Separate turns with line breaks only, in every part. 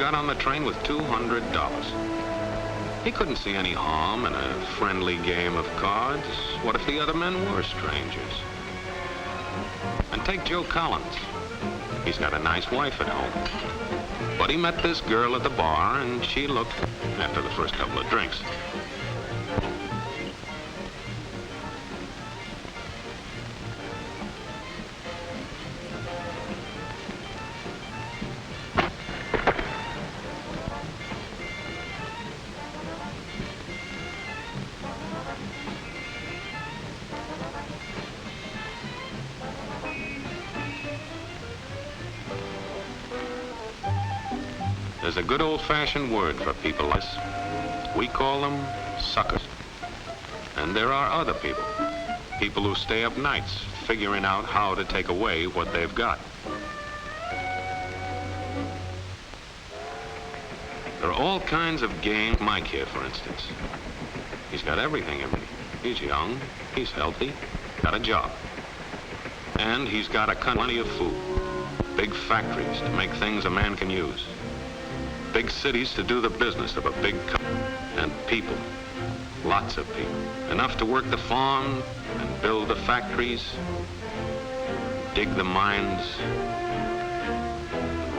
got on the train with $200. He couldn't see any harm in a friendly game of cards. What if the other men were strangers? And take Joe Collins. He's got a nice wife at home. But he met this girl at the bar, and she looked, after the first couple of drinks. There's a good old-fashioned word for people like us. We call them suckers. And there are other people. People who stay up nights figuring out how to take away what they've got. There are all kinds of games. Mike here, for instance. He's got everything in me. He's young, he's healthy, got a job. And he's got plenty of food. Big factories to make things a man can use. Big cities to do the business of a big company. And people, lots of people. Enough to work the farm and build the factories, dig the mines,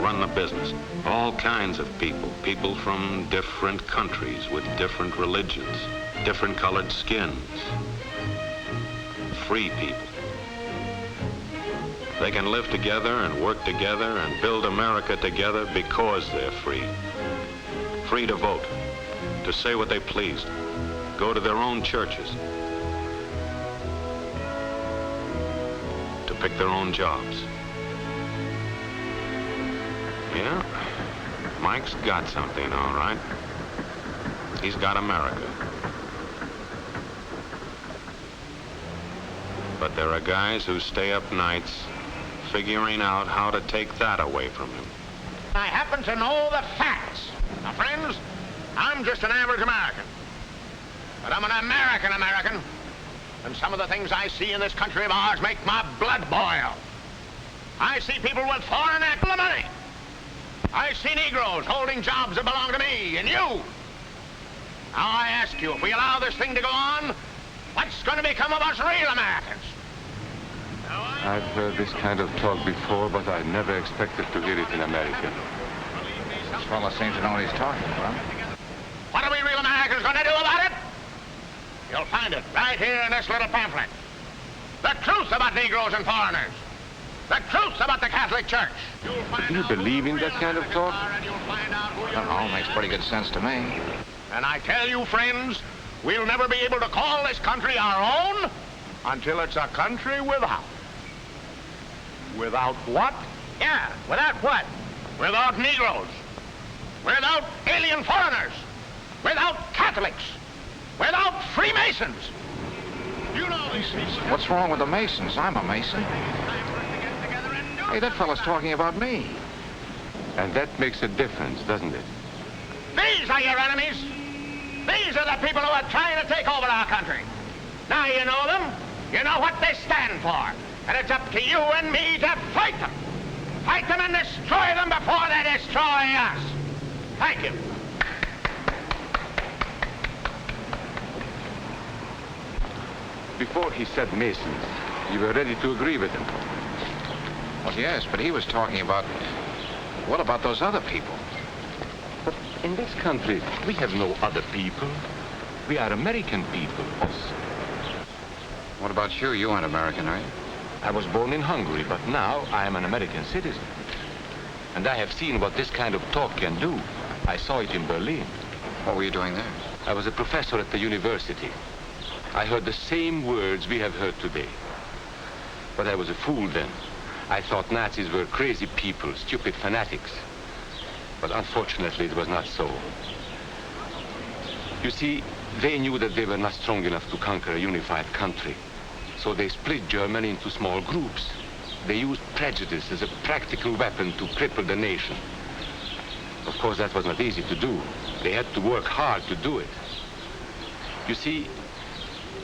run the business. All kinds of people. People from different countries with different religions, different colored skins. Free people. They can live together and work together and build America together because they're free. Free to vote, to say what they please, go to their own churches, to pick their own jobs. Yeah, Mike's got something, all right. He's got America. But there are guys who stay up nights figuring out how to take that away from him.
I happen to know the facts. Now, friends, I'm just an average American. But I'm an American. And some of the things I see in this country of ours make my blood boil. I see people with foreign money. I see Negroes holding jobs that belong to me and you. Now, I ask you, if we allow this thing to go on, what's going to become of us real Americans?
I've heard this kind of talk before, but I never expected to hear it in America.
This fellow seems to know what he's talking about.
What are we real Americans going to do about it? You'll find it right here in this little pamphlet. The truth about Negroes and foreigners. The truth about the Catholic Church.
Do you believe in that kind of talk?
I don't know, makes pretty good sense to me.
And I tell you, friends, we'll never be able to call this country our own until it's a country without. Without what? Yeah, without what? Without Negroes. Without alien foreigners. Without Catholics. Without Freemasons. You know these people.
What's wrong with the Masons? I'm a Mason. Hey, that fellow's talking about me.
And that makes a difference, doesn't it?
These are your enemies. These are the people who are trying to take over our country. Now you know them. You know what they stand for. And it's up to you and me to fight them. Fight them and destroy them before they destroy us. Thank you.
Before he said Masons, you were ready to agree with him.
Well, yes, but he was talking about... What about those other people?
But in this country, we have no other people. We are American people.
What about you? You aren't American, are you?
I was born in Hungary, but now I am an American citizen. And I have seen what this kind of talk can do. I saw it in Berlin.
What were you doing there?
I was a professor at the university. I heard the same words we have heard today. But I was a fool then. I thought Nazis were crazy people, stupid fanatics. But unfortunately, it was not so. You see, they knew that they were not strong enough to conquer a unified country. So they split Germany into small groups. They used prejudice as a practical weapon to cripple the nation. Of course, that was not easy to do. They had to work hard to do it. You see,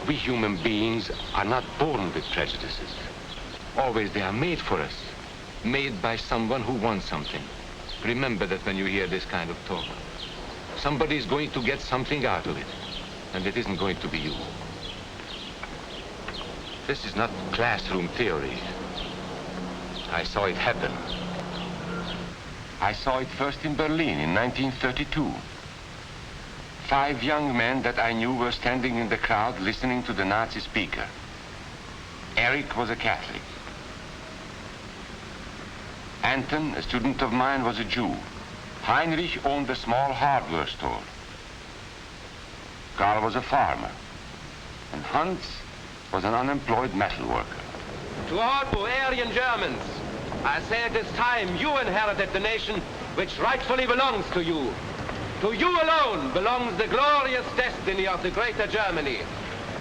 we human beings are not born with prejudices. Always they are made for us, made by someone who wants something. Remember that when you hear this kind of talk. Somebody's going to get something out of it, and it isn't going to be you. This is not classroom theory. I saw it happen. I saw it first in Berlin in 1932. 5 young men that I knew were standing in the crowd listening to the Nazi speaker. Eric was a Catholic. Anton, a student of mine, was a Jew. Heinrich owned a small hardware store. Karl was a farmer. And Hans was an unemployed metal worker.
To all Bavarian Germans, I say it is time you inherited the nation which rightfully belongs to you. To you alone belongs the glorious destiny of the greater Germany.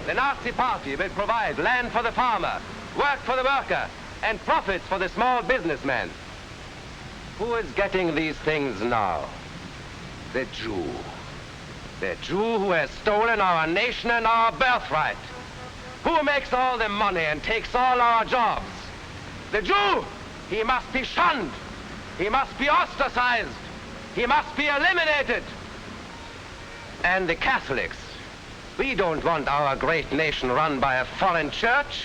The Nazi Party will provide land for the farmer, work for the worker, and profits for the small businessman. Who is getting these things now? The Jew. The Jew who has stolen our nation and our birthright. Who makes all the money and takes all our jobs? The Jew! He must be shunned. He must be ostracized. He must be eliminated. And the Catholics. We don't want our great nation run by a foreign church.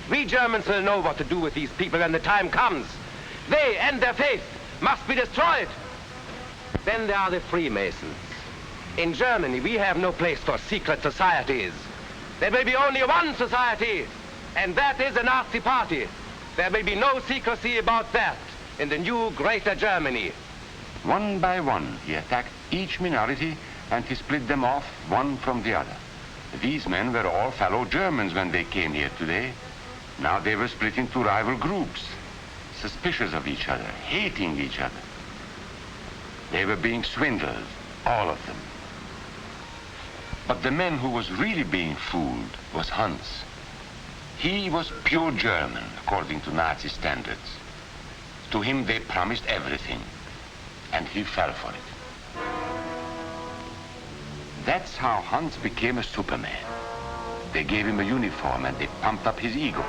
We Germans will know what to do with these people when the time comes. They and their faith must be destroyed. Then there are the Freemasons. In Germany, we have no place for secret societies. There will be only one society, and that is the Nazi Party. There will be no secrecy about that in the new Greater Germany.
One by one, he attacked each minority and he split them off one from the other. These men were all fellow Germans when they came here today. Now they were split into rival groups, suspicious of each other, hating each other. They were being swindled, all of them. But the man who was really being fooled was Hans. He was pure German, according to Nazi standards. To him they promised everything, and he fell for it. That's how Hans became a Superman. They gave him a uniform and they pumped up his ego.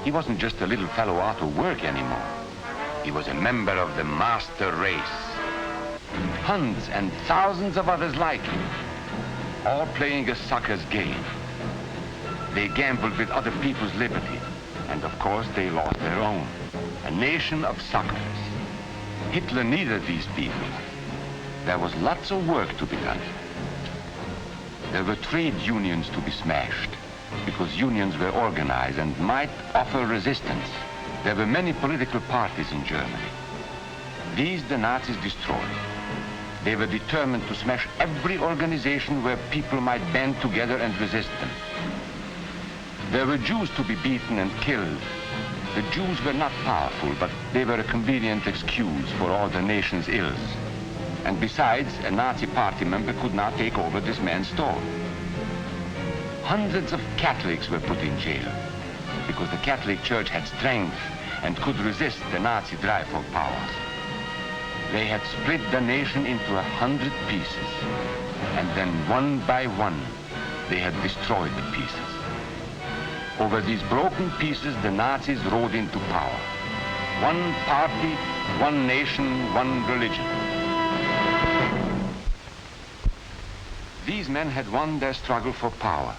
He wasn't just a little fellow out of work anymore. He was a member of the master race. Hans and thousands of others like him, all playing a sucker's game. They gambled with other people's liberty, and of course they lost their own. A nation of suckers. Hitler needed these people. There was lots of work to be done. There were trade unions to be smashed, because unions were organized and might offer resistance. There were many political parties in Germany. These the Nazis destroyed. They were determined to smash every organization where people might band together and resist them. There were Jews to be beaten and killed. The Jews were not powerful, but they were a convenient excuse for all the nation's ills. And besides, a Nazi party member could not take over this man's store. Hundreds of Catholics were put in jail because the Catholic Church had strength and could resist the Nazi drive for power. They had split the nation into 100 pieces, and then one by one, they had destroyed the pieces. Over these broken pieces, the Nazis rode into power. One party, one nation, one religion. These men had won their struggle for power.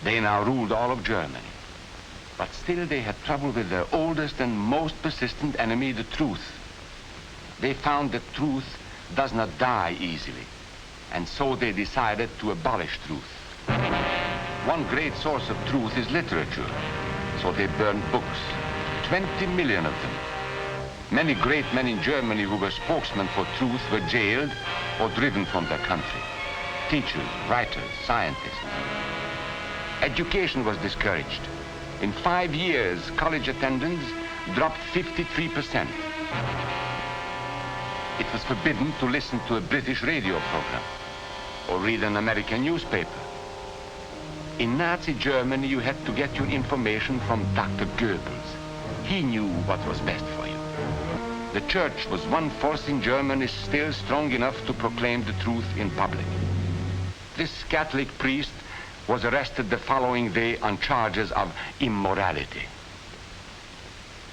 They now ruled all of Germany. But still they had trouble with their oldest and most persistent enemy, the truth. They found that truth does not die easily, and so they decided to abolish truth. One great source of truth is literature, so they burned books, 20 million of them. Many great men in Germany who were spokesmen for truth were jailed or driven from their country. Teachers, writers, scientists. Education was discouraged. In 5 years, college attendance dropped 53%. It was forbidden to listen to a British radio program or read an American newspaper. In Nazi Germany, you had to get your information from Dr. Goebbels. He knew what was best for you. The church was one force in Germany still strong enough to proclaim the truth in public. This Catholic priest was arrested the following day on charges of immorality.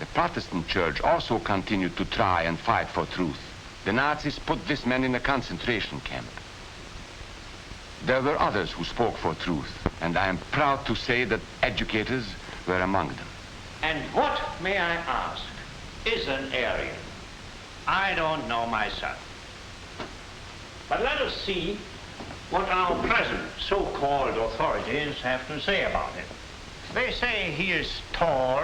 The Protestant church also continued to try and fight for truth. The Nazis put this man in a concentration camp. There were others who spoke for truth, and I am proud to say that educators were among them.
And what, may I ask, is an Aryan? I don't know myself. But let us see what our present so-called authorities have to say about it. They say he is tall,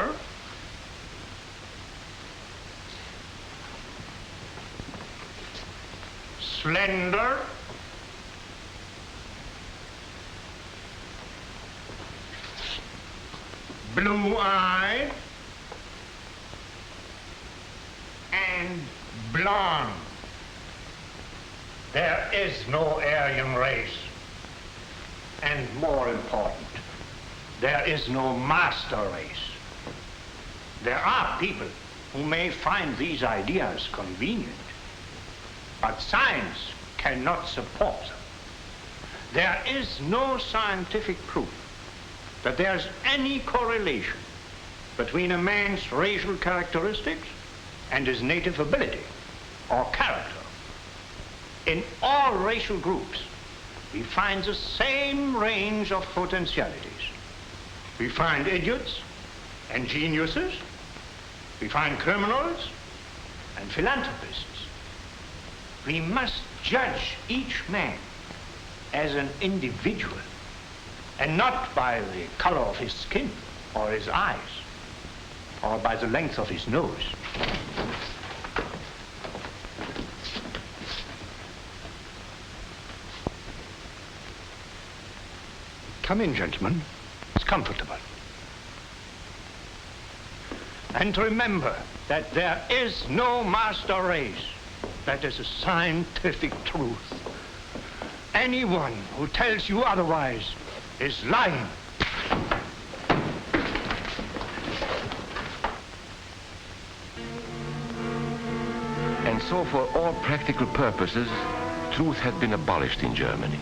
slender, blue-eyed, and blonde. There is no Aryan race. And more important, there is no master race. There are people who may find these ideas convenient, but science cannot support them. There is no scientific proof that there's any correlation between a man's racial characteristics and his native ability or character. In all racial groups, we find the same range of potentialities. We find idiots and geniuses. We find criminals and philanthropists. We must judge each man as an individual and not by the color of his skin or his eyes or by the length of his nose. Come in, gentlemen. It's comfortable. And remember that there is no master race. That is a scientific truth. Anyone who tells you otherwise is lying.
And so for all practical purposes, truth had been abolished in Germany.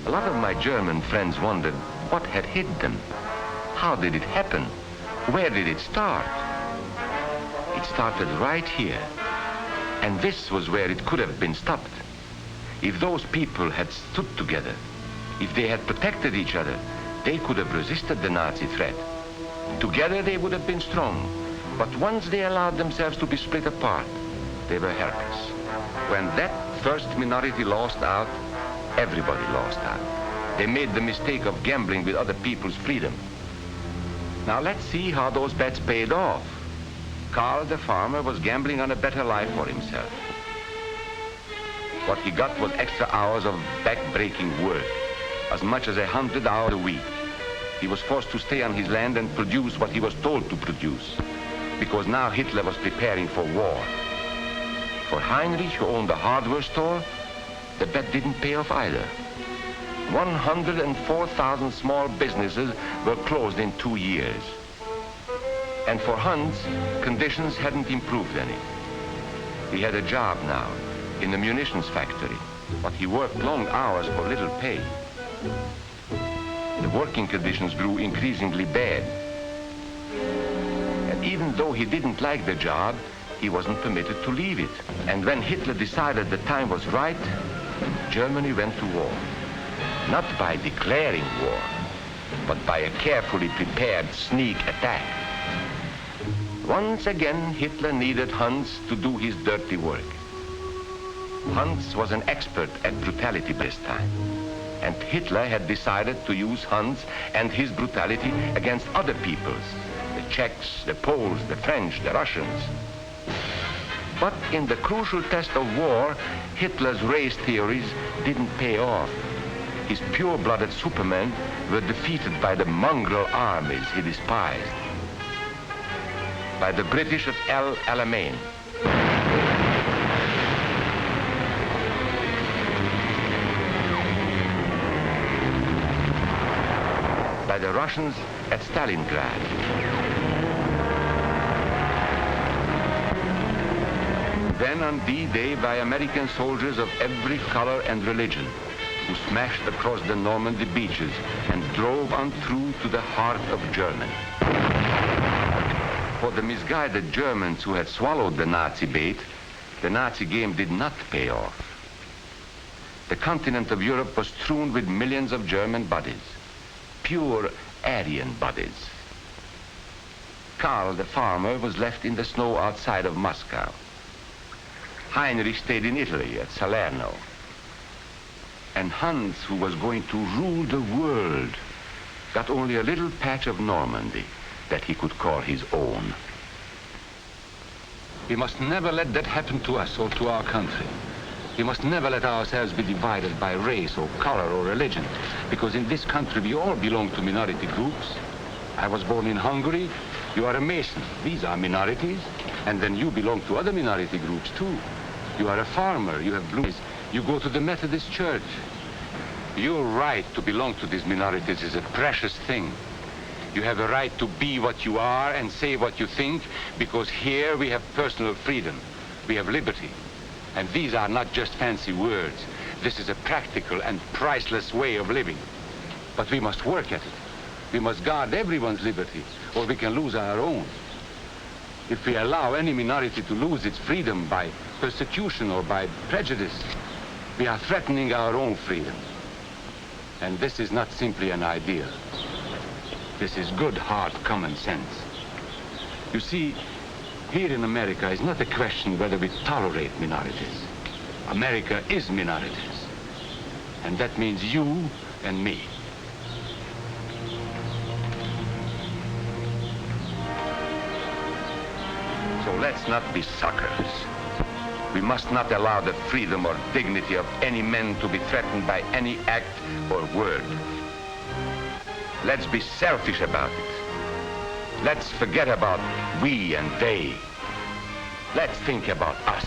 A lot of my German friends wondered what had hit them. How did it happen? Where did it start? It started right here. And this was where it could have been stopped. If those people had stood together, if they had protected each other, they could have resisted the Nazi threat. Together they would have been strong. But once they allowed themselves to be split apart, they were helpless. When that first minority lost out, everybody lost out. They made the mistake of gambling with other people's freedom. Now let's see how those bets paid off. Karl the farmer was gambling on a better life for himself. What he got was extra hours of back-breaking work, as much as 100 hours a week. He was forced to stay on his land and produce what he was told to produce, because now Hitler was preparing for war. For Heinrich, who owned a hardware store, the bet didn't pay off either. 104,000 small businesses were closed in 2 years. And for Hans, conditions hadn't improved any. He had a job now in the munitions factory, but he worked long hours for little pay. The working conditions grew increasingly bad. And even though he didn't like the job, he wasn't permitted to leave it. And when Hitler decided the time was right, Germany went to war. Not by declaring war, but by a carefully prepared sneak attack. Once again, Hitler needed Hans to do his dirty work. Hans was an expert at brutality this time, and Hitler had decided to use Hans and his brutality against other peoples, the Czechs, the Poles, the French, the Russians. But in the crucial test of war, Hitler's race theories didn't pay off. His pure-blooded supermen were defeated by the mongrel armies he despised. By the British at El Alamein. By the Russians at Stalingrad. Then on D-Day by American soldiers of every color and religion, who smashed across the Normandy beaches and drove on through to the heart of Germany. For the misguided Germans who had swallowed the Nazi bait, the Nazi game did not pay off. The continent of Europe was strewn with millions of German bodies, pure Aryan bodies. Karl, the farmer, was left in the snow outside of Moscow. Heinrich stayed in Italy at Salerno. And Hans, who was going to rule the world, got only a little patch of Normandy that he could call his own. We must never let that happen to us or to our country. We must never let ourselves be divided by race or color or religion, because in this country we all belong to minority groups. I was born in Hungary. You are a Mason. These are minorities. And then you belong to other minority groups too. You are a farmer. You have blue eyes. You go to the Methodist Church. Your right to belong to these minorities is a precious thing. You have a right to be what you are and say what you think, because here we have personal freedom. We have liberty. And these are not just fancy words. This is a practical and priceless way of living. But we must work at it. We must guard everyone's liberty, or we can lose our own. If we allow any minority to lose its freedom by persecution or by prejudice, we are threatening our own freedom. And this is not simply an ideal. This is good, hard common sense. You see, here in America is not a question whether we tolerate minorities. America is minorities. And that means you and me. So let's not be suckers. We must not allow the freedom or dignity of any man to be threatened by any act or word. Let's be selfish about it. Let's forget about we and they. Let's think about us.